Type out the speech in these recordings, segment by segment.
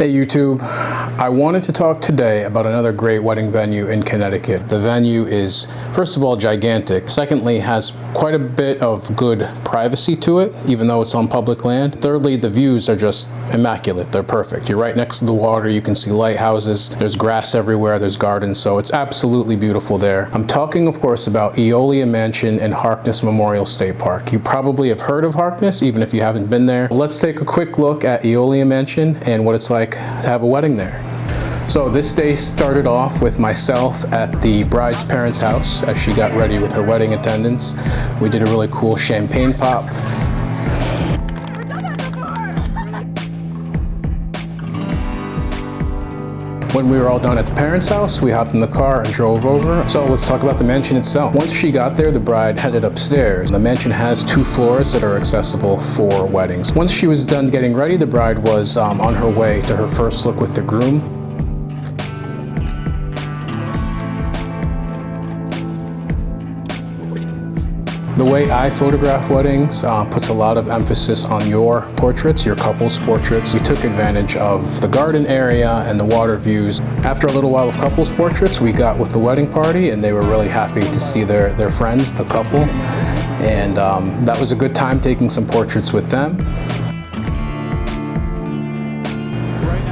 Hey YouTube, I wanted to talk today about another great wedding venue in Connecticut. The venue is, first of all, gigantic. Secondly, has quite a bit of good privacy to it, even though it's on public land. Thirdly, the views are just immaculate. They're perfect. You're right next to the water. You can see lighthouses. There's grass everywhere. There's gardens. So it's absolutely beautiful there. I'm talking, of course, about Eolia Mansion in Harkness Memorial State Park. You probably have heard of Harkness, even if you haven't been there. Let's take a quick look at Eolia Mansion and what it's like to have a wedding there. So this day started off with myself at the bride's parents' house as she got ready with her wedding attendants. We did a really cool champagne pop. When we were all done at the parents' house, we hopped in the car and drove over. So let's talk about the mansion itself. Once she got there, the bride headed upstairs. The mansion has 2 floors that are accessible for weddings. Once she was done getting ready, the bride was on her way to her first look with the groom. The way I photograph weddings puts a lot of emphasis on your portraits, your couple's portraits. We took advantage of the garden area and the water views. After a little while of couple's portraits, we got with the wedding party and they were really happy to see their friends, the couple. And that was a good time taking some portraits with them.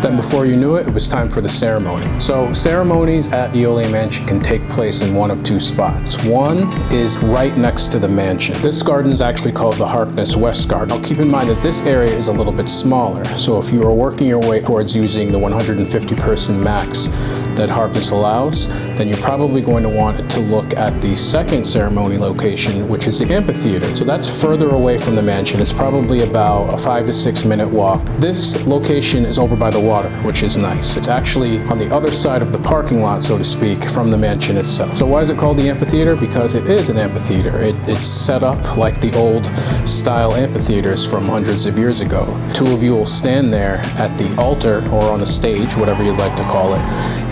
Then before you knew it, it was time for the ceremony. So ceremonies at Eolia Mansion can take place in one of 2 spots. One is right next to the mansion. This garden is actually called the Harkness West Garden. Now keep in mind that this area is a little bit smaller. So if you are working your way towards using the 150 person max that Harkness allows, then you're probably going to want to look at the second ceremony location, which is the Amphitheater. So that's further away from the mansion. It's probably about a 5 to 6 minute walk. This location is over by the water, which is nice. It's actually on the other side of the parking lot, so to speak, from the mansion itself. So why is it called the Amphitheater? Because it is an amphitheater. It's set up like the old style amphitheaters from hundreds of years ago. 2 of you will stand there at the altar or on a stage, whatever you'd like to call it,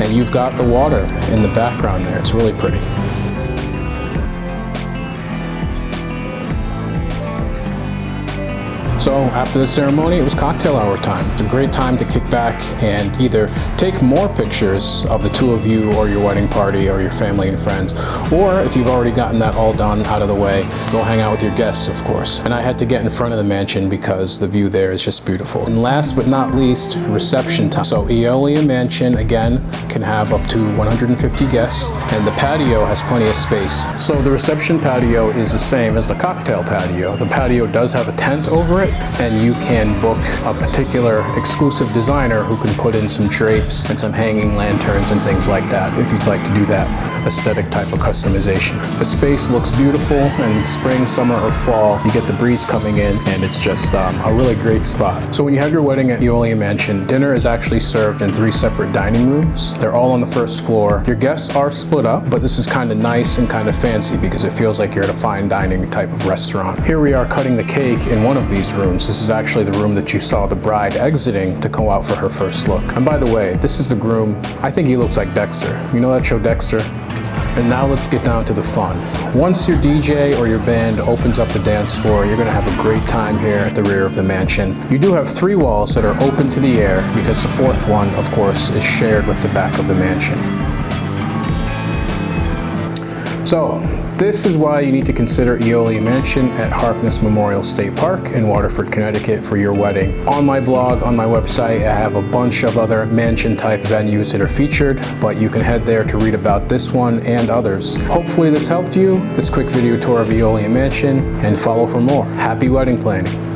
and you've got the water in the background there. It's really pretty. So after the ceremony, it was cocktail hour time. It's a great time to kick back and either take more pictures of the 2 of you or your wedding party or your family and friends, or if you've already gotten that all done out of the way, go hang out with your guests, of course. And I had to get in front of the mansion because the view there is just beautiful. And last but not least, reception time. So Eolia Mansion, again, can have up to 150 guests, and the patio has plenty of space. So the reception patio is the same as the cocktail patio. The patio does have a tent over it, and you can book a particular exclusive designer who can put in some drapes and some hanging lanterns and things like that if you'd like to do that aesthetic type of customization. The space looks beautiful, and spring, summer, or fall, you get the breeze coming in, and it's just a really great spot. So when you have your wedding at Eolia Mansion, dinner is actually served in 3 separate dining rooms. They're all on the first floor. Your guests are split up, but this is kind of nice and kind of fancy because it feels like you're at a fine dining type of restaurant. Here we are cutting the cake in one of these rooms. This is actually the room that you saw the bride exiting to go out for her first look. And by the way, this is the groom. I think he looks like Dexter. You know that show Dexter? And now let's get down to the fun. Once your DJ or your band opens up the dance floor, you're gonna have a great time here at the rear of the mansion. You do have 3 walls that are open to the air because the 4th one, of course, is shared with the back of the mansion. So, this is why you need to consider Eolia Mansion at Harkness Memorial State Park in Waterford, Connecticut for your wedding. On my blog, on my website, I have a bunch of other mansion-type venues that are featured, but you can head there to read about this one and others. Hopefully this helped you, this quick video tour of Eolia Mansion, and follow for more. Happy wedding planning.